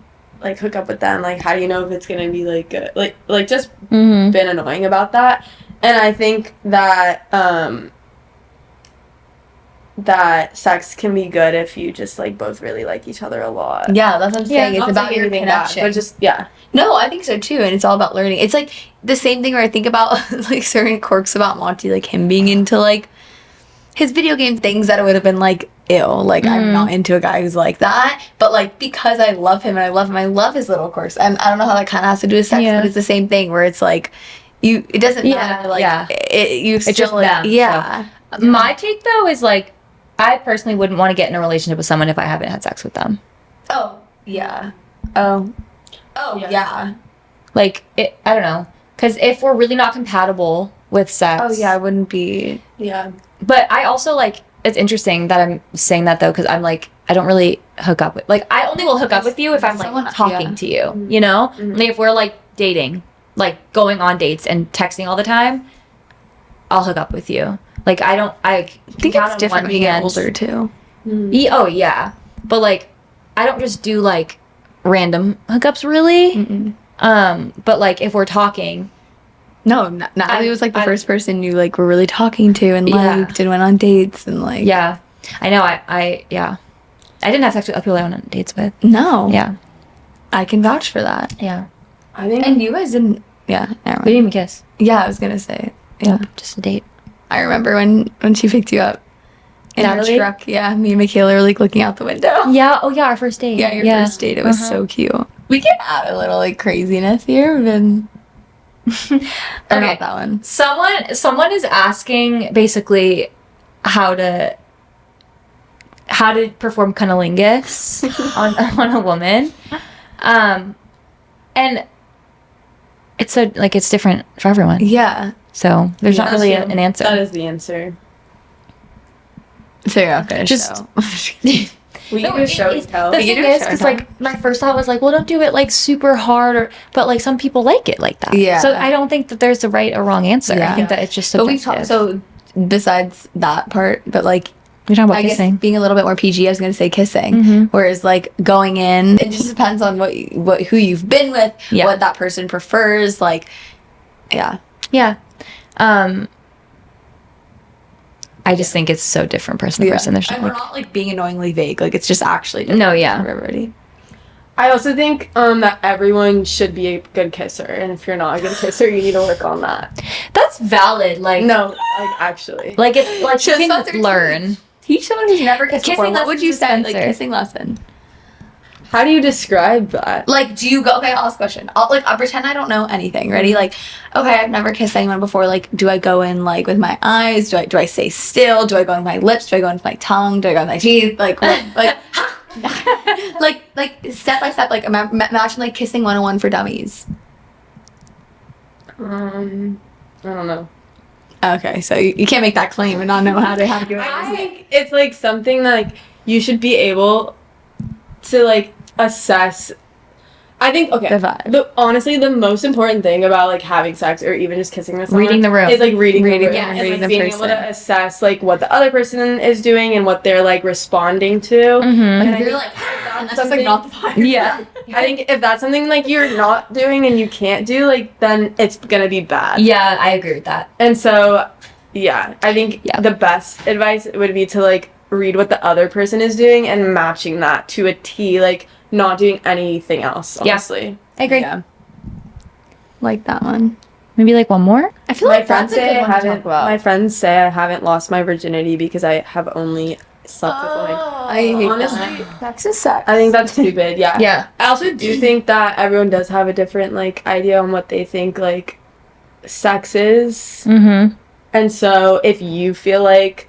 hook up with them. Like, how do you know if it's gonna be like good? Like just been annoying about that. And I think that that sex can be good if you just like both really like each other a lot. Yeah, that's what I'm saying. It's not about saying your anything bad, connection. but just No, I think so too, and it's all about learning. It's like the same thing where I think about like certain quirks about Monty, like him being into like his video game things that it would have been like, ew, like I'm not into a guy who's like that. But like because I love him and I love his little quirks. And I don't know how that kind of has to do with sex, but it's the same thing where it's like it doesn't matter. Like it's just like, them. yeah. So. My take though is like, I personally wouldn't want to get in a relationship with someone if I haven't had sex with them. Oh yeah. Oh yeah. Like I don't know, because if we're really not compatible with sex. Oh yeah, I wouldn't be. yeah. But I also like, it's interesting that I'm saying that though, because I'm like, I don't really hook up with, like, I only will hook up with you if I'm like talking to you, you know? Like if we're like dating, like going on dates and texting all the time, I'll hook up with you. Like I think it's different when you get older too. Oh yeah, but like I don't just do like random hookups really. But like if we're talking. No, Natalie was like the first person you like were really talking to and liked and went on dates and like. Yeah, I know. I didn't have sex with other people I went on dates with. No. Yeah, I can vouch for that. yeah. I think And you guys didn't. Yeah, We didn't even kiss. yeah. I was gonna say. Yeah, Just a date. I remember when she picked you up in her Natalie? truck. Yeah, me and Michaela were like looking out the window. Yeah. Oh yeah, our first date. Yeah, your first date. It was so cute. We can add a little like craziness here, but. Or Okay. not that one. Someone is asking basically how to perform cunnilingus on a woman, and it's it's different for everyone. Yeah. So there's not really an answer. That is the answer. So yeah, finish. Just- We can do show and tell. The We can thing do a is, show because and like my first thought was like, well, don't do it like super hard, but like some people like it like that. Yeah. So I don't think that there's a right or wrong answer. Yeah. I think that it's just But we subjective. talked. So besides that part, but like we're talking about I kissing. guess being a little bit more PG, I was going to say kissing. Whereas like going in, it just depends on what who you've been with, Yeah. what that person prefers. Like, yeah. Yeah. I just think it's so different person to person. There's And we're not like being annoyingly vague. Like it's just actually different No, yeah. for everybody. I also think that everyone should be a good kisser, and if you're not a good kisser, you need to work on that. That's valid. Like No, like actually. like it's like you Just can Spencer, learn. Teach someone who's never kissed Kissing before. What would you lessons say? with Like Spencer. kissing lesson. How do you describe that? Like, do you go? Okay, I'll ask a question. I'll pretend I don't know anything. Ready? Like, okay, I've never kissed anyone before. Like, do I go in like with my eyes? Do I stay still? Do I go in with my lips? Do I go in with my tongue? Do I go in with my teeth? Like, what, like step by step. Like, imagine like kissing 101 for dummies. I don't know. Okay, so you can't make that claim and not know how to do it. I think it's like something like you should be able to like assess. I think The vibe. Honestly, the most important thing about like having sex or even just kissing with someone Reading the room. is like reading the room. yeah, and reading like the being person. able to assess like what the other person is doing and what they're like responding to. And If you're like, that's just like not the vibe. Yeah. I think if that's something like you're not doing and you can't do, like then it's gonna be bad. Yeah, I agree with that. And so, yeah, I think Yeah. the best advice would be to like read what the other person is doing and matching that to a T, like not doing anything else, honestly. I agree. Yeah. Like that one. Maybe like one more. I feel My like friends that's a say good I one to talk haven't. about. My friends say I haven't lost my virginity because I have only slept with women. I hate Honestly, sex is sex. I think that's stupid. Yeah. Yeah. I also do think that everyone does have a different like idea on what they think like sex is. Mm-hmm. And so if you feel like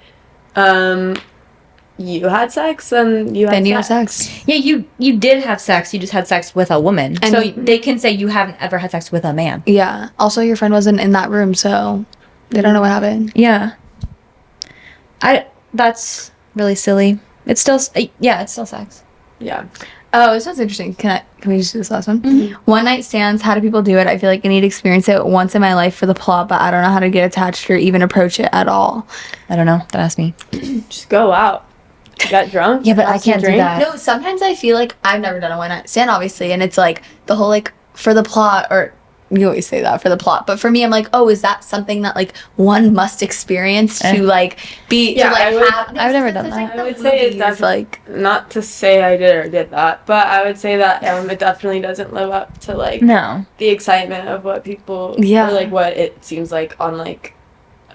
you had sex, then you had sex. Yeah, you did have sex. You just had sex with a woman. And so they can say you haven't ever had sex with a man. Yeah. Also, your friend wasn't in that room, so they don't know what happened. Yeah. That's really silly. It's still it's still sex. Yeah. Oh, this sounds interesting. Can we just do this last one? Mm-hmm. One night stands. How do people do it? I feel like I need to experience it once in my life for the plot, but I don't know how to get attached or even approach it at all. I don't know. Don't ask me. Just go out. Get drunk. Yeah, but I have some can't do drink. that. No, sometimes I feel like I've never done a one night stand, obviously, and it's like the whole like for the plot, or you always say that for the plot, but for me, I'm like, oh, is that something that like one must experience to like be? Yeah, to, like, I've never done that. I would say it's like not to say I did or did that, but I would say that it definitely doesn't live up to like No. the excitement of what people Yeah. or like what it seems like on like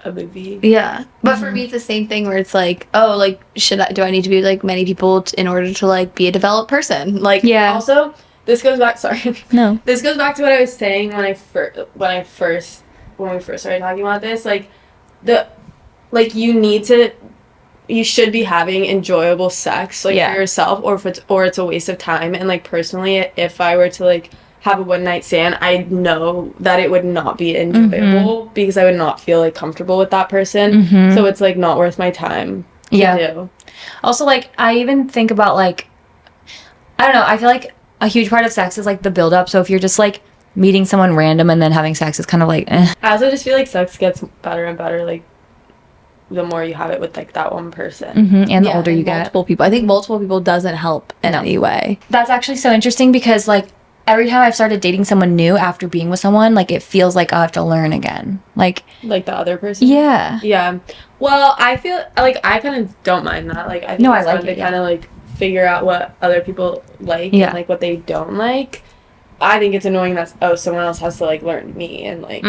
a movie. yeah. But for me, it's the same thing where it's like, oh, like do I need to be like many people in order to like be a developed person? Like Yeah. Also, this goes back. Sorry. No. This goes back to what I was saying when we first started talking about this. Like you should be having enjoyable sex like for yourself, or it's a waste of time. And like personally, if I were to like have a one night stand, I know that it would not be enjoyable because I would not feel like comfortable with that person. So it's like not worth my time to do. Also, like, I even think about like, I don't know, I feel like a huge part of sex is like the build up. So if you're just like meeting someone random and then having sex, it's kind of like I also just feel like sex gets better and better like the more you have it with like that one person. And the older you get. multiple people. I think multiple people doesn't help in any way. That's actually so interesting because like every time I've started dating someone new after being with someone, like it feels like I have to learn again. Like the other person. Yeah. Well, I feel like I kind of don't mind that. Like I think it's fun to kind of like figure out what other people like and like what they don't like. I think it's annoying that someone else has to like learn me and like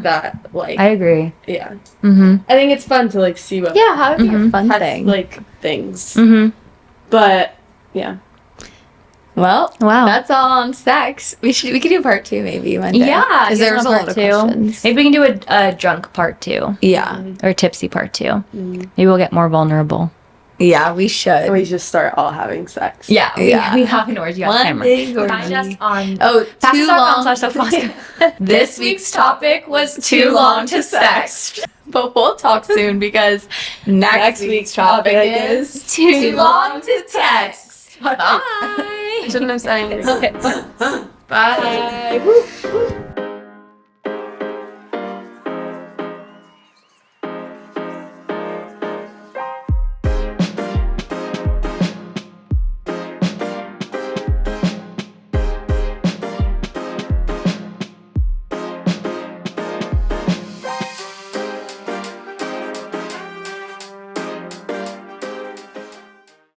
that like I agree. Yeah. I think it's fun to like see what have a fun test, thing. like things. But yeah. Well, wow, that's all on sex. We could do part 2 maybe one day. Yeah, because there's a lot of questions. Maybe we can do a drunk part 2. Yeah, or tipsy part 2. Maybe we'll get more vulnerable. Yeah, we should. We just start all having sex. Yeah, we have an orgy on camera. Find us on too long. This week's topic was too long to sex. But we'll talk soon because next week's topic is too long to text. Bye. I shouldn't have said anything. Okay. Bye.